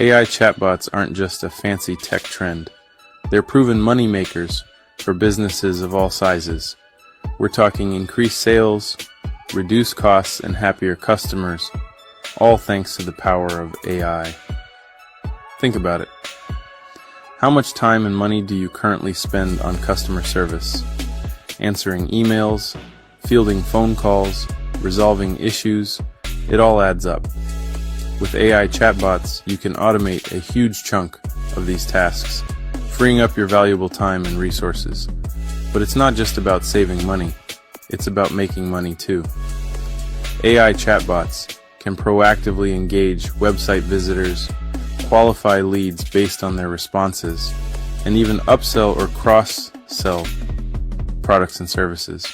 AI chatbots aren't just a fancy tech trend. They're proven money makers for businesses of all sizes. We're talking increased sales, reduced costs, and happier customers, all thanks to the power of AI. Think about it. How much time and money do you currently spend on customer service? Answering emails, fielding phone calls, resolving issues, it all adds up. With AI chatbots, you can automate a huge chunk of these tasks, freeing up your valuable time and resources. But it's not just about saving money, it's about making money too. AI chatbots can proactively engage website visitors, qualify leads based on their responses, and even upsell or cross-sell products and services.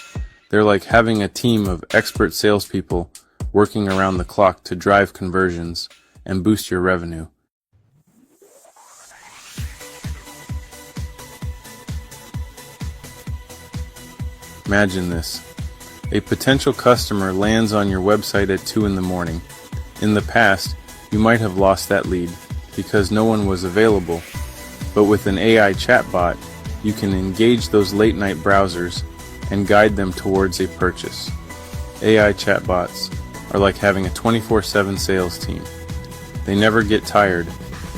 They're like having a team of expert salespeople working around the clock to drive conversions and boost your revenue. Imagine this. A potential customer lands on your website at 2 in the morning. In the past, you might have lost that lead because no one was available, but with an AI chatbot, you can engage those late-night browsers and guide them towards a purchase. AI chatbots are like having a 24/7 sales team. They never get tired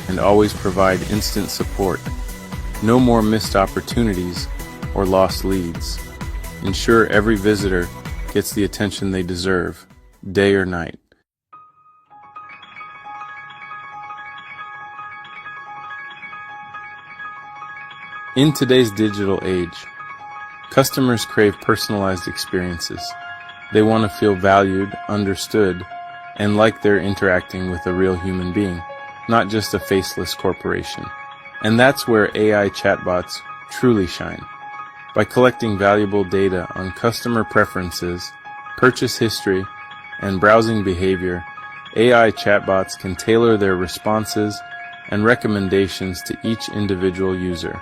and always provide instant support. No more missed opportunities or lost leads. Ensure every visitor gets the attention they deserve, day or night. In today's digital age, customers crave personalized experiences. They want to feel valued, understood, and like they're interacting with a real human being, not just a faceless corporation. And that's where AI chatbots truly shine. By collecting valuable data on customer preferences, purchase history, and browsing behavior, AI chatbots can tailor their responses and recommendations to each individual user.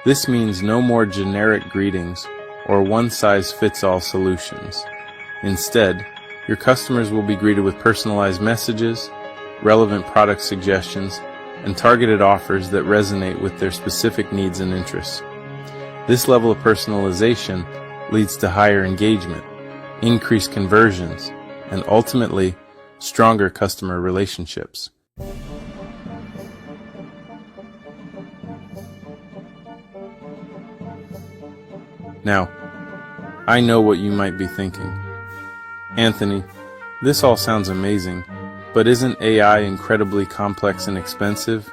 This means no more generic greetings or one-size-fits-all solutions. Instead, your customers will be greeted with personalized messages, relevant product suggestions, and targeted offers that resonate with their specific needs and interests. This level of personalization leads to higher engagement, increased conversions, and ultimately, stronger customer relationships. Now, I know what you might be thinking. Anthony, this all sounds amazing, but isn't AI incredibly complex and expensive?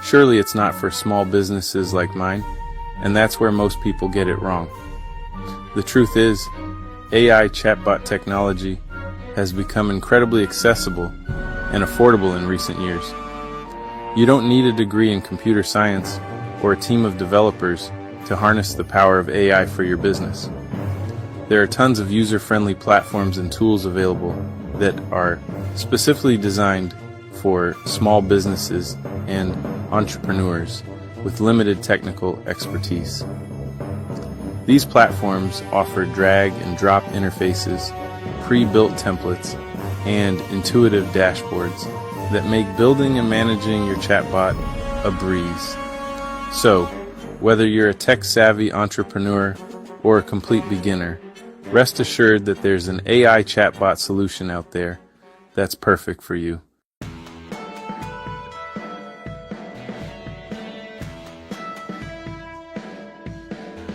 Surely it's not for small businesses like mine, and that's where most people get it wrong. The truth is, AI chatbot technology has become incredibly accessible and affordable in recent years. You don't need a degree in computer science or a team of developers to harness the power of AI for your business. There are tons of user-friendly platforms and tools available that are specifically designed for small businesses and entrepreneurs with limited technical expertise. These platforms offer drag and drop interfaces, pre-built templates, and intuitive dashboards that make building and managing your chatbot a breeze. So, whether you're a tech-savvy entrepreneur or a complete beginner, rest assured that there's an AI chatbot solution out there that's perfect for you.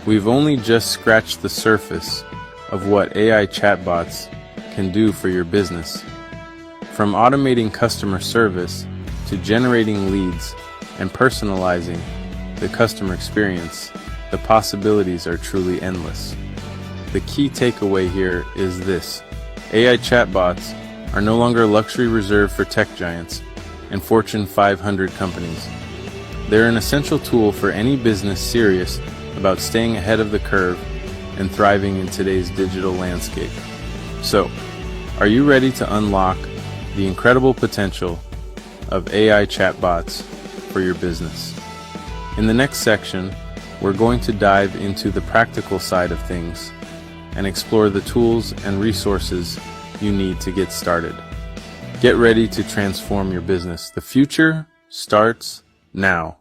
We've only just scratched the surface of what AI chatbots can do for your business. From automating customer service to generating leads and personalizing the customer experience, the possibilities are truly endless. The key takeaway here is this: AI chatbots are no longer a luxury reserved for tech giants and Fortune 500 companies. They're an essential tool for any business serious about staying ahead of the curve and thriving in today's digital landscape. So, are you ready to unlock the incredible potential of AI chatbots for your business? In the next section, we're going to dive into the practical side of things and explore the tools and resources you need to get started. Get ready to transform your business. The future starts now.